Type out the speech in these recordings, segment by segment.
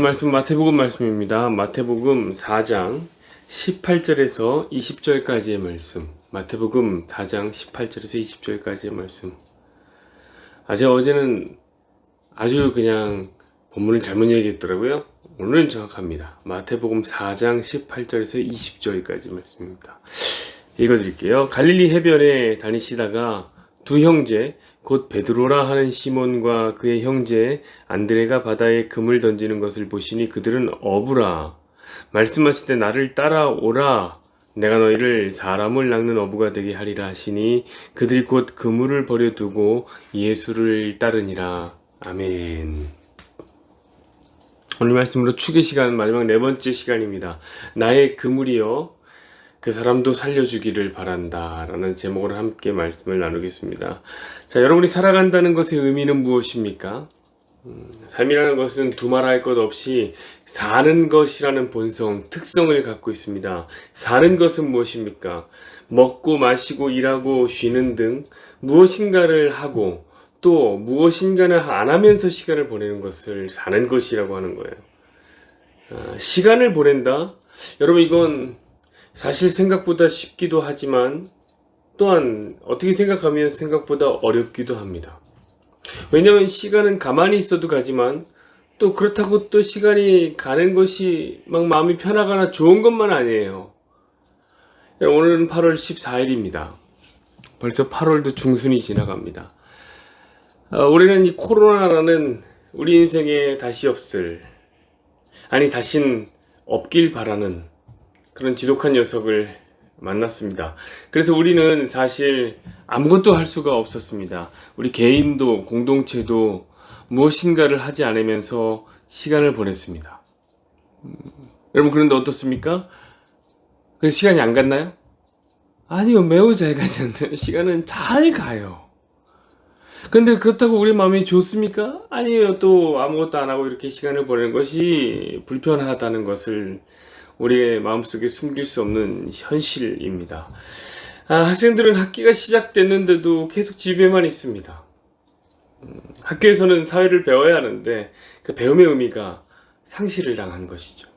말씀 마태복음 말씀입니다. 마태복음 4장 18절에서 20절까지의 말씀. 마태복음 4장 18절에서 20절까지의 말씀. 제가 어제는 아주 그냥 본문을 잘못 얘기했더라고요. 오늘은 정확합니다. 마태복음 4장 18절에서 20절까지 말씀입니다. 읽어드릴게요. 갈릴리 해변에 다니시다가 두 형제 곧 베드로라 하는 시몬과 그의 형제 안드레가 바다에 금을 던지는 것을 보시니 그들은 어부라. 말씀하시되 나를 따라오라. 내가 너희를 사람을 낚는 어부가 되게 하리라 하시니 그들이 곧 그물을 버려두고 예수를 따르니라. 아멘. 오늘 말씀으로 추계 시간 마지막 네 번째 시간입니다. 나의 그물이여 그 사람도 살려주기를 바란다 라는 제목으로 함께 말씀을 나누겠습니다. 자, 여러분이 살아간다는 것의 의미는 무엇입니까? 삶이라는 것은 두말할 것 없이 사는 것이라는 본성, 특성을 갖고 있습니다. 사는 것은 무엇입니까? 먹고 마시고 일하고 쉬는 등 무엇인가를 하고 또 무엇인가를 안 하면서 시간을 보내는 것을 사는 것이라고 하는 거예요. 시간을 보낸다? 여러분, 이건 사실 생각보다 쉽기도 하지만 또한 어떻게 생각하면 생각보다 어렵기도 합니다. 왜냐하면 시간은 가만히 있어도 가지만 또 그렇다고 또 시간이 가는 것이 막 마음이 편하거나 좋은 것만 아니에요. 오늘은 8월 14일입니다. 벌써 8월도 중순이 지나갑니다. 올해는 이 코로나라는 우리 인생에 다시 없을, 다신 없길 바라는 그런 지독한 녀석을 만났습니다. 그래서 우리는 사실 아무것도 할 수가 없었습니다. 우리 개인도 공동체도 무엇인가를 하지 않으면서 시간을 보냈습니다. 여러분, 그런데 어떻습니까? 그래서 시간이 안 갔나요? 아니요, 매우 잘 가지 않나요? 시간은 잘 가요. 근데 그렇다고 우리 마음이 좋습니까? 아니요, 또 아무것도 안 하고 이렇게 시간을 보내는 것이 불편하다는 것을 우리의 마음속에 숨길 수 없는 현실입니다. 학생들은 학기가 시작됐는데도 계속 집에만 있습니다. 학교에서는 사회를 배워야 하는데 그 배움의 의미가 상실을 당한 것이죠.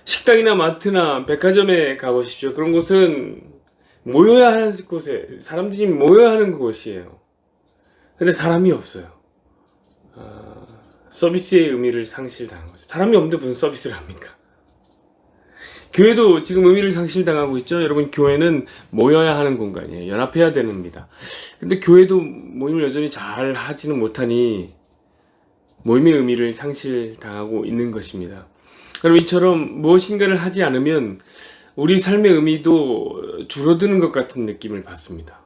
식당이나 마트나 백화점에 가보십시오. 그런 곳은 모여야 하는 곳에 사람들이 모여야 하는 곳이에요. 근데 사람이 없어요. 서비스의 의미를 상실당한 거죠. 사람이 없는데 무슨 서비스를 합니까? 교회도 지금 의미를 상실당하고 있죠. 여러분, 교회는 모여야 하는 공간이에요. 연합해야 됩니다. 근데 교회도 모임을 여전히 잘 하지는 못하니 모임의 의미를 상실당하고 있는 것입니다. 그럼 이처럼 무엇인가를 하지 않으면 우리 삶의 의미도 줄어드는 것 같은 느낌을 받습니다.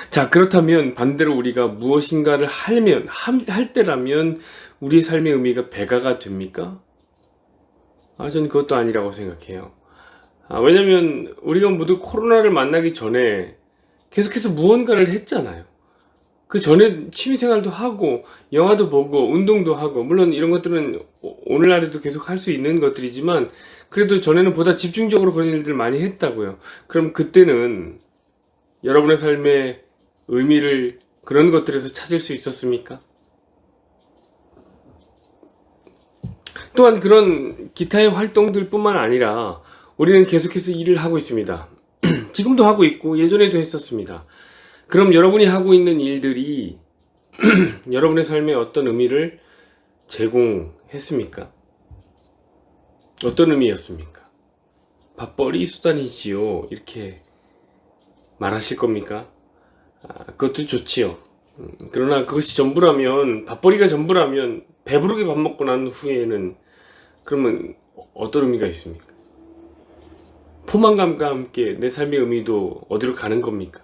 자, 그렇다면 반대로 우리가 무엇인가를 할 때라면 우리의 삶의 의미가 배가가 됩니까? 저는 그것도 아니라고 생각해요. 왜냐면 우리가 모두 코로나를 만나기 전에 계속해서 무언가를 했잖아요. 그 전에 취미생활도 하고 영화도 보고 운동도 하고, 물론 이런 것들은 오늘날에도 계속 할 수 있는 것들이지만 그래도 전에는 보다 집중적으로 그런 일들을 많이 했다고요. 그럼 그때는 여러분의 삶의 의미를 그런 것들에서 찾을 수 있었습니까? 또한 그런 기타의 활동들 뿐만 아니라 우리는 계속해서 일을 하고 있습니다. 지금도 하고 있고 예전에도 했었습니다. 그럼 여러분이 하고 있는 일들이 여러분의 삶에 어떤 의미를 제공했습니까? 어떤 의미였습니까? 밥벌이 수단이지요, 이렇게 말하실 겁니까? 그것도 좋지요. 그러나 그것이 전부라면, 밥벌이가 전부라면 배부르게 밥 먹고 난 후에는 그러면 어떤 의미가 있습니까? 포만감과 함께 내 삶의 의미도 어디로 가는 겁니까?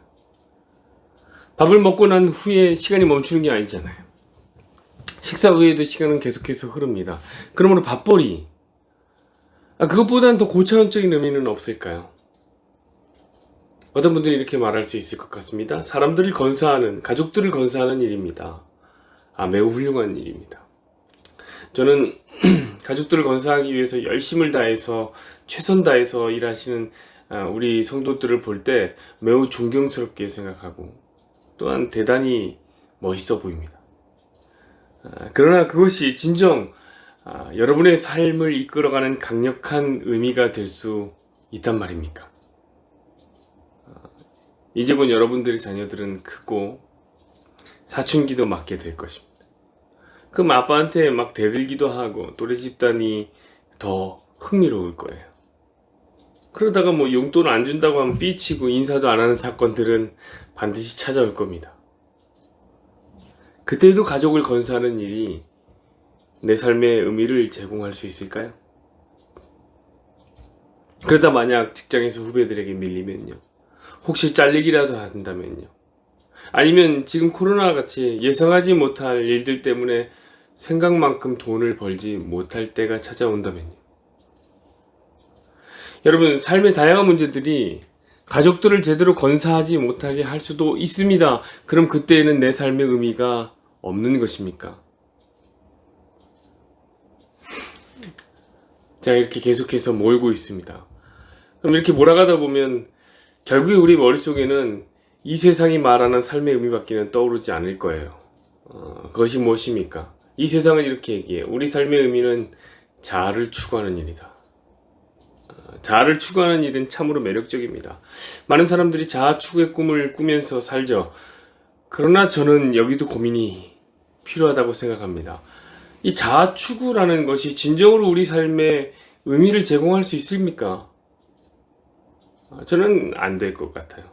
밥을 먹고 난 후에 시간이 멈추는 게 아니잖아요. 식사 후에도 시간은 계속해서 흐릅니다. 그러므로 밥벌이, 그것보다는 더 고차원적인 의미는 없을까요? 어떤 분들이 이렇게 말할 수 있을 것 같습니다. 사람들을 건사하는, 가족들을 건사하는 일입니다. 매우 훌륭한 일입니다. 저는 가족들을 건사하기 위해서 열심을 다해서 최선 다해서 일하시는 우리 성도들을 볼 때 매우 존경스럽게 생각하고 또한 대단히 멋있어 보입니다. 그러나 그것이 진정 여러분의 삶을 이끌어가는 강력한 의미가 될 수 있단 말입니까? 이제 곧 여러분들의 자녀들은 크고 사춘기도 맞게 될 것입니다. 그럼 아빠한테 막 대들기도 하고 또래 집단이 더 흥미로울 거예요. 그러다가 뭐 용돈을 안 준다고 하면 삐치고 인사도 안 하는 사건들은 반드시 찾아올 겁니다. 그때도 가족을 건사하는 일이 내 삶의 의미를 제공할 수 있을까요? 그러다 만약 직장에서 후배들에게 밀리면요. 혹시 잘리기라도 한다면요. 아니면 지금 코로나 같이 예상하지 못할 일들 때문에 생각만큼 돈을 벌지 못할 때가 찾아온다면요. 여러분, 삶의 다양한 문제들이 가족들을 제대로 건사하지 못하게 할 수도 있습니다. 그럼 그때에는 내 삶의 의미가 없는 것입니까? 자, 이렇게 계속해서 몰고 있습니다. 그럼 이렇게 몰아가다 보면 결국에 우리 머릿속에는 이 세상이 말하는 삶의 의미밖에는 떠오르지 않을 거예요. 그것이 무엇입니까? 이 세상은 이렇게 얘기해요. 우리 삶의 의미는 자아를 추구하는 일이다. 자아를 추구하는 일은 참으로 매력적입니다. 많은 사람들이 자아 추구의 꿈을 꾸면서 살죠. 그러나 저는 여기도 고민이 필요하다고 생각합니다. 이 자아 추구라는 것이 진정으로 우리 삶에 의미를 제공할 수 있습니까? 저는 안 될 것 같아요.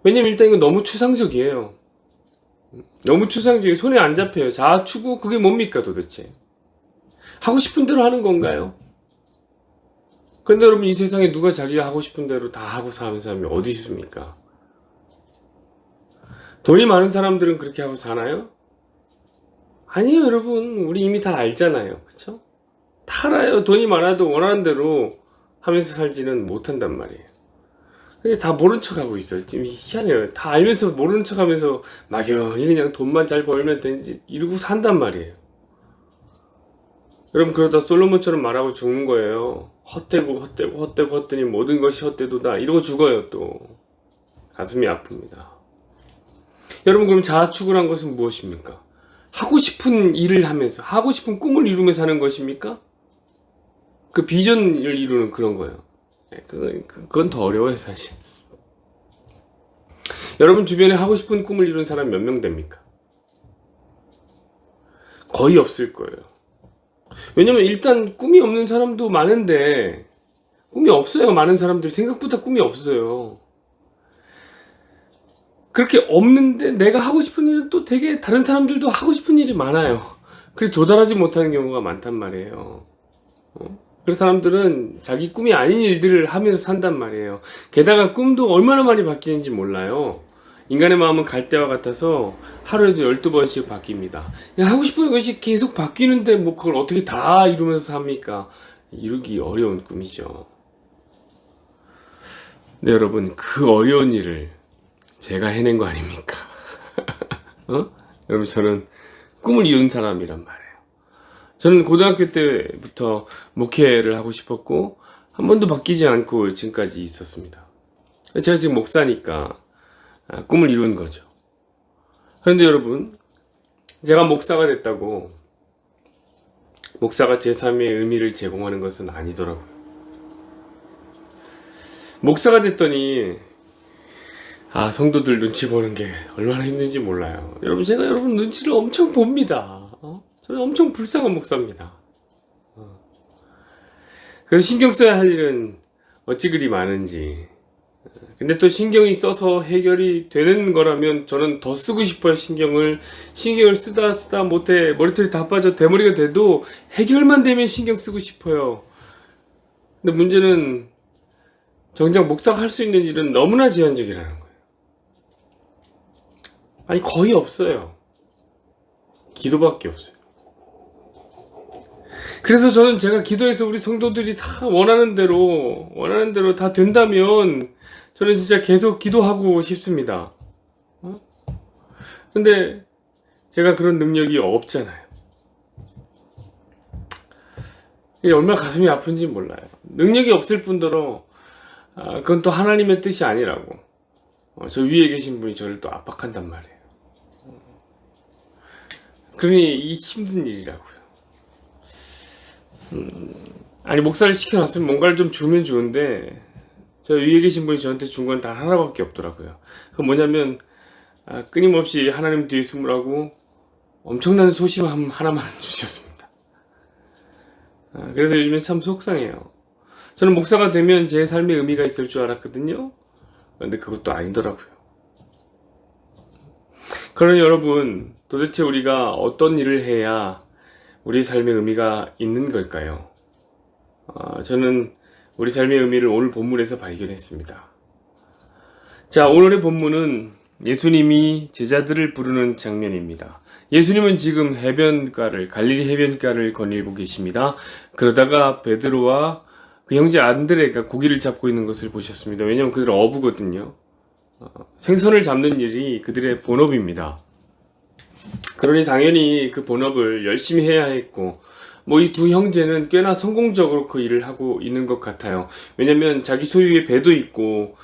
왜냐면 일단 이거 너무 추상적이에요. 너무 추상적이에요. 손에 안 잡혀요. 자아 추구 그게 뭡니까 도대체? 하고 싶은 대로 하는 건가요? 근데 여러분 이 세상에 누가 자기가 하고 싶은 대로 다 하고 사는 사람이 어디 있습니까? 돈이 많은 사람들은 그렇게 하고 사나요? 아니에요 여러분. 우리 이미 다 알잖아요. 그쵸? 다 알아요. 돈이 많아도 원하는 대로 하면서 살지는 못한단 말이에요. 근데 다 모른 척 하고 있어요. 지금 희한해요. 다 알면서 모르는 척 하면서 막연히 그냥 돈만 잘 벌면 되는지 이러고 산단 말이에요. 여러분 그러다 솔로몬처럼 말하고 죽는 거예요. 헛되고 헛되니 모든 것이 헛되도다. 이러고 죽어요 또. 가슴이 아픕니다. 여러분 그럼 자아추구란 것은 무엇입니까? 하고 싶은 일을 하면서 하고 싶은 꿈을 이루면서 사는 것입니까? 그 비전을 이루는 그런 거예요. 그건 더 어려워요 사실. 여러분 주변에 하고 싶은 꿈을 이루는 사람 몇 명 됩니까? 거의 없을 거예요. 왜냐면 일단 꿈이 없는 사람도 많은데 꿈이 없어요. 많은 사람들이 생각보다 꿈이 없어요. 그렇게 없는데 내가 하고 싶은 일은 또 되게 다른 사람들도 하고 싶은 일이 많아요. 그래서 도달하지 못하는 경우가 많단 말이에요. 그래서 사람들은 자기 꿈이 아닌 일들을 하면서 산단 말이에요. 게다가 꿈도 얼마나 많이 바뀌는지 몰라요. 인간의 마음은 갈대와 같아서 하루에도 12번씩 바뀝니다. 하고 싶은 것이 계속 바뀌는데 뭐 그걸 어떻게 다 이루면서 삽니까? 이루기 어려운 꿈이죠. 네, 여러분, 그 어려운 일을 제가 해낸 거 아닙니까? 여러분, 저는 꿈을 이룬 사람이란 말이에요. 저는 고등학교 때부터 목회를 하고 싶었고, 한 번도 바뀌지 않고 지금까지 있었습니다. 제가 지금 목사니까 꿈을 이룬 거죠. 그런데 여러분, 제가 목사가 됐다고 목사가 제 삶의 의미를 제공하는 것은 아니더라고요. 목사가 됐더니 성도들 눈치 보는 게 얼마나 힘든지 몰라요. 여러분 제가 여러분 눈치를 엄청 봅니다. 저는 엄청 불쌍한 목사입니다. 그래서 신경 써야 할 일은 어찌 그리 많은지. 근데 또 신경이 써서 해결이 되는 거라면 저는 더 쓰고 싶어요. 신경을 쓰다 못해 머리털이 다 빠져 대머리가 돼도 해결만 되면 신경 쓰고 싶어요. 근데 문제는 정작 목사가 할 수 있는 일은 너무나 제한적이라는 거예요. 아니 거의 없어요. 기도밖에 없어요. 그래서 저는 제가 기도해서 우리 성도들이 다 원하는 대로 다 된다면 저는 진짜 계속 기도하고 싶습니다. 근데 제가 그런 능력이 없잖아요. 이게 얼마나 가슴이 아픈지 몰라요. 능력이 없을 뿐더러 그건 또 하나님의 뜻이 아니라고 저 위에 계신 분이 저를 또 압박한단 말이에요. 그러니 이 힘든 일이라고요. 아니 목사를 시켜놨으면 뭔가를 좀 주면 좋은데 저 위에 계신 분이 저한테 준 건 단 하나밖에 없더라고요. 그 뭐냐면 끊임없이 하나님 뒤에 숨으라고 엄청난 소심 하나만 주셨습니다. 그래서 요즘에 참 속상해요. 저는 목사가 되면 제 삶에 의미가 있을 줄 알았거든요. 근데 그것도 아니더라고요. 그러니 여러분, 도대체 우리가 어떤 일을 해야 우리 삶에 의미가 있는 걸까요? 저는 우리 삶의 의미를 오늘 본문에서 발견했습니다. 자, 오늘의 본문은 예수님이 제자들을 부르는 장면입니다. 예수님은 지금 갈릴리 해변가를 거닐고 계십니다. 그러다가 베드로와 그 형제 안드레가 고기를 잡고 있는 것을 보셨습니다. 왜냐하면 그들은 어부거든요. 생선을 잡는 일이 그들의 본업입니다. 그러니 당연히 그 본업을 열심히 해야 했고, 이 두 형제는 꽤나 성공적으로 그 일을 하고 있는 것 같아요. 왜냐면 자기 소유의 배도 있고,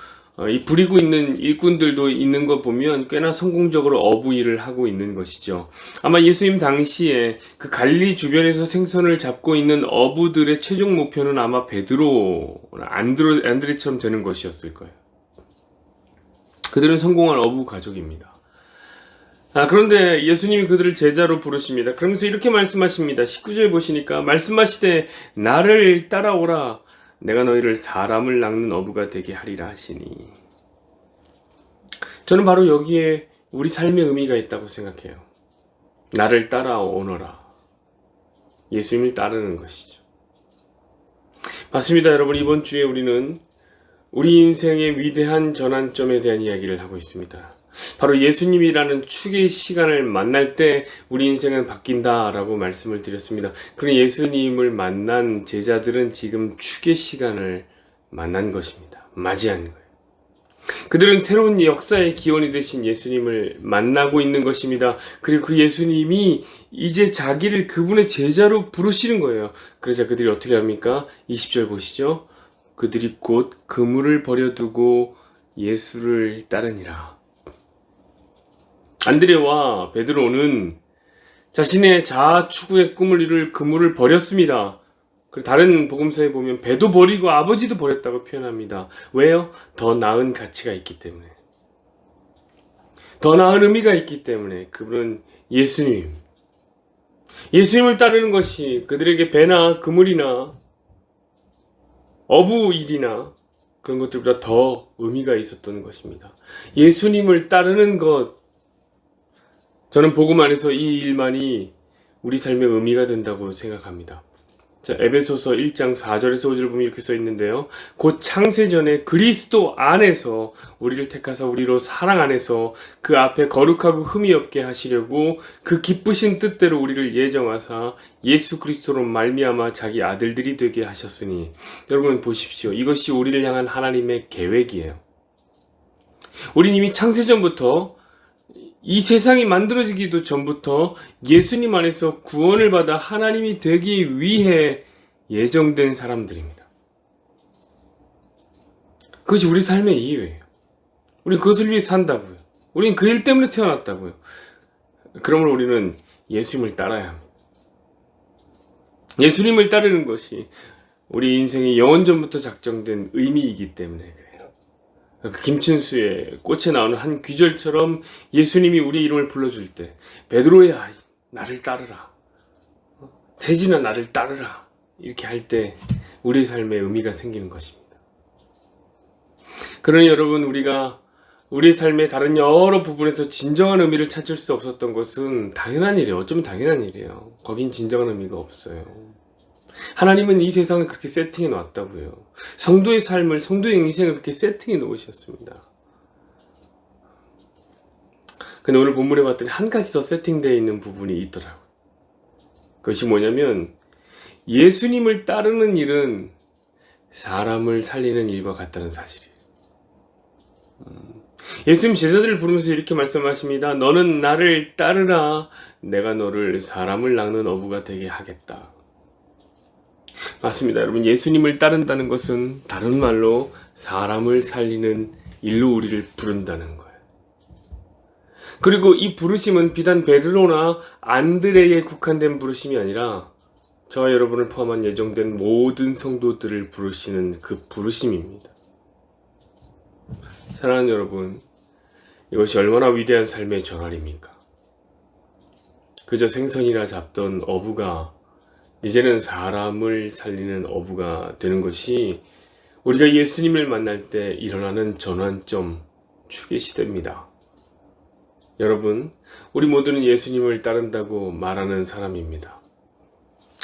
이 부리고 있는 일꾼들도 있는 거 보면 꽤나 성공적으로 어부 일을 하고 있는 것이죠. 아마 예수님 당시에 그 갈릴리 주변에서 생선을 잡고 있는 어부들의 최종 목표는 아마 베드로, 안드레처럼 되는 것이었을 거예요. 그들은 성공한 어부 가족입니다. 그런데 예수님이 그들을 제자로 부르십니다. 그러면서 이렇게 말씀하십니다. 19절 보시니까 말씀하시되 나를 따라오라 내가 너희를 사람을 낚는 어부가 되게 하리라 하시니. 저는 바로 여기에 우리 삶의 의미가 있다고 생각해요. 나를 따라오너라. 예수님을 따르는 것이죠. 맞습니다, 여러분. 이번 주에 우리는 우리 인생의 위대한 전환점에 대한 이야기를 하고 있습니다. 바로 예수님이라는 축의 시간을 만날 때 우리 인생은 바뀐다라고 말씀을 드렸습니다. 그러나 예수님을 만난 제자들은 지금 축의 시간을 만난 것입니다. 맞이한 거예요. 그들은 새로운 역사의 기원이 되신 예수님을 만나고 있는 것입니다. 그리고 그 예수님이 이제 자기를 그분의 제자로 부르시는 거예요. 그러자 그들이 어떻게 합니까? 20절 보시죠. 그들이 곧 그물을 버려두고 예수를 따르니라. 안드레와 베드로는 자신의 자아 추구의 꿈을 이룰 그물을 버렸습니다. 다른 복음서에 보면 배도 버리고 아버지도 버렸다고 표현합니다. 왜요? 더 나은 가치가 있기 때문에. 더 나은 의미가 있기 때문에. 그분은 예수님을 따르는 것이 그들에게 배나 그물이나 어부 일이나 그런 것들보다 더 의미가 있었던 것입니다. 예수님을 따르는 것, 저는 복음 안에서 이 일만이 우리 삶의 의미가 된다고 생각합니다. 자, 에베소서 1장 4절에서 5절 보면 이렇게 써 있는데요. 곧 창세전에 그리스도 안에서 우리를 택하사 우리로 사랑 안에서 그 앞에 거룩하고 흠이 없게 하시려고 그 기쁘신 뜻대로 우리를 예정하사 예수 그리스도로 말미암아 자기 아들들이 되게 하셨으니. 여러분 보십시오. 이것이 우리를 향한 하나님의 계획이에요. 우린 이미 창세전부터 이 세상이 만들어지기도 전부터 예수님 안에서 구원을 받아 하나님이 되기 위해 예정된 사람들입니다. 그것이 우리 삶의 이유예요. 우린 그것을 위해 산다고요. 우린 그 일 때문에 태어났다고요. 그러므로 우리는 예수님을 따라야 합니다. 예수님을 따르는 것이 우리 인생의 영원전부터 작정된 의미이기 때문에 그래요. 그 김춘수의 꽃에 나오는 한 귀절처럼 예수님이 우리 이름을 불러줄 때 베드로야 나를 따르라, 세진아 나를 따르라 이렇게 할 때 우리의 삶에 의미가 생기는 것입니다. 그러니 여러분, 우리가 우리의 삶의 다른 여러 부분에서 진정한 의미를 찾을 수 없었던 것은 당연한 일이에요. 어쩌면 당연한 일이에요. 거긴 진정한 의미가 없어요. 하나님은 이 세상을 그렇게 세팅해 놨다고요. 성도의 삶을, 성도의 인생을 그렇게 세팅해 놓으셨습니다. 근데 오늘 본문에 봤더니 한 가지 더 세팅되어 있는 부분이 있더라고요. 그것이 뭐냐면 예수님을 따르는 일은 사람을 살리는 일과 같다는 사실이에요. 예수님 제자들을 부르면서 이렇게 말씀하십니다. 너는 나를 따르라. 내가 너를 사람을 낚는 어부가 되게 하겠다. 맞습니다. 여러분, 예수님을 따른다는 것은 다른 말로 사람을 살리는 일로 우리를 부른다는 거예요. 그리고 이 부르심은 비단 베드로나 안드레에 국한된 부르심이 아니라 저와 여러분을 포함한 예정된 모든 성도들을 부르시는 그 부르심입니다. 사랑하는 여러분, 이것이 얼마나 위대한 삶의 전환입니까? 그저 생선이나 잡던 어부가 이제는 사람을 살리는 어부가 되는 것이 우리가 예수님을 만날 때 일어나는 전환점, 축의 시대입니다. 여러분, 우리 모두는 예수님을 따른다고 말하는 사람입니다.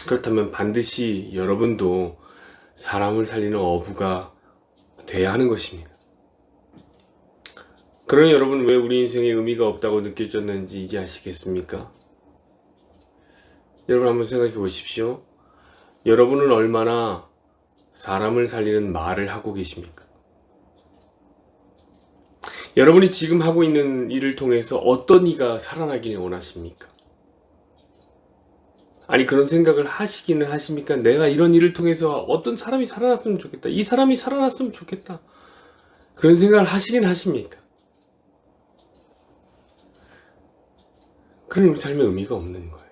그렇다면 반드시 여러분도 사람을 살리는 어부가 돼야 하는 것입니다. 그러니 여러분, 왜 우리 인생에 의미가 없다고 느껴졌는지 이제 아시겠습니까? 여러분 한번 생각해 보십시오. 여러분은 얼마나 사람을 살리는 말을 하고 계십니까? 여러분이 지금 하고 있는 일을 통해서 어떤 이가 살아나기를 원하십니까? 아니, 그런 생각을 하시기는 하십니까? 내가 이런 일을 통해서 어떤 사람이 살아났으면 좋겠다. 이 사람이 살아났으면 좋겠다. 그런 생각을 하시긴 하십니까? 그러니 우리 삶에 의미가 없는 거예요.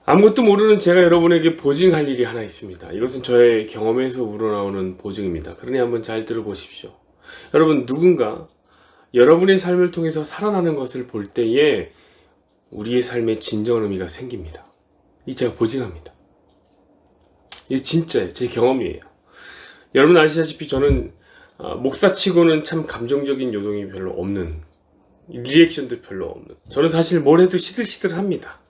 아무것도 모르는 제가 여러분에게 보증할 일이 하나 있습니다. 이것은 저의 경험에서 우러나오는 보증입니다. 그러니 한번 잘 들어보십시오. 여러분, 누군가 여러분의 삶을 통해서 살아나는 것을 볼 때에 우리의 삶에 진정한 의미가 생깁니다. 이 제가 보증합니다. 이게 진짜예요. 제 경험이에요. 여러분 아시다시피 저는 목사치고는 참 감정적인 요동이 별로 없는, 리액션도 별로 없는, 저는 사실 뭘 해도 시들시들합니다.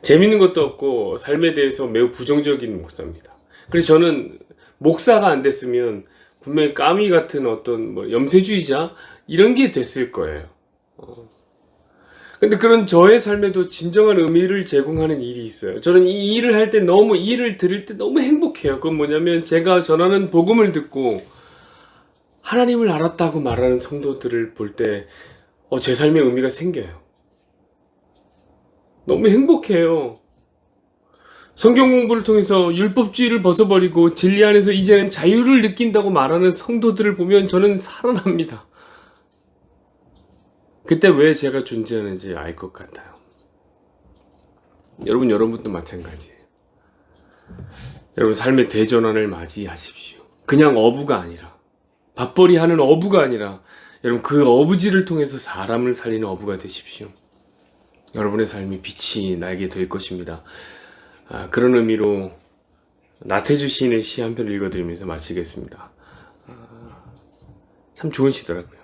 재밌는 것도 없고 삶에 대해서 매우 부정적인 목사입니다. 그래서 저는 목사가 안 됐으면 분명히 까미 같은 어떤 염세주의자 이런 게 됐을 거예요. 근데 그런 저의 삶에도 진정한 의미를 제공하는 일이 있어요. 저는 이 일을 할 때 너무, 이 일을 들을 때 너무 행복해요. 그건 뭐냐면 제가 전하는 복음을 듣고 하나님을 알았다고 말하는 성도들을 볼 때 제 삶에 의미가 생겨요. 너무 행복해요. 성경 공부를 통해서 율법주의를 벗어버리고 진리 안에서 이제는 자유를 느낀다고 말하는 성도들을 보면 저는 살아납니다. 그때 왜 제가 존재하는지 알 것 같아요. 여러분도 마찬가지예요. 여러분 삶의 대전환을 맞이하십시오. 그냥 어부가 아니라, 밥벌이 하는 어부가 아니라 여러분 그 어부지를 통해서 사람을 살리는 어부가 되십시오. 여러분의 삶이 빛이 나게 될 것입니다. 그런 의미로 나태주 시인의 시 한 편을 읽어드리면서 마치겠습니다. 참 좋은 시더라고요.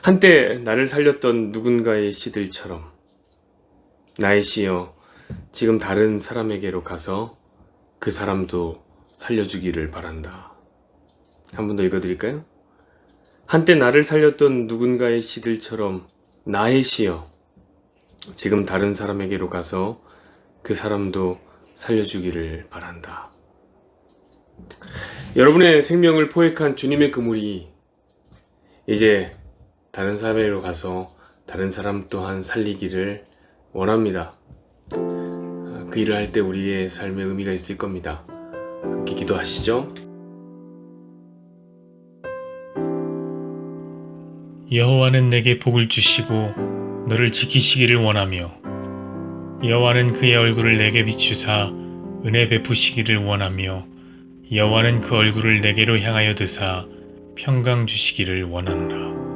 한때 나를 살렸던 누군가의 시들처럼 나의 시여 지금 다른 사람에게로 가서 그 사람도 살려주기를 바란다. 한 번 더 읽어드릴까요? 한때 나를 살렸던 누군가의 시들처럼 나의 시여 지금 다른 사람에게로 가서 그 사람도 살려주기를 바란다. 여러분의 생명을 포획한 주님의 그물이 이제 다른 사람에게로 가서 다른 사람 또한 살리기를 원합니다. 그 일을 할 때 우리의 삶에 의미가 있을 겁니다. 함께 기도하시죠. 여호와는 내게 복을 주시고 너를 지키시기를 원하며 여호와는 그의 얼굴을 내게 비추사 은혜 베푸시기를 원하며 여호와는 그 얼굴을 내게로 향하여 드사 평강 주시기를 원하노라.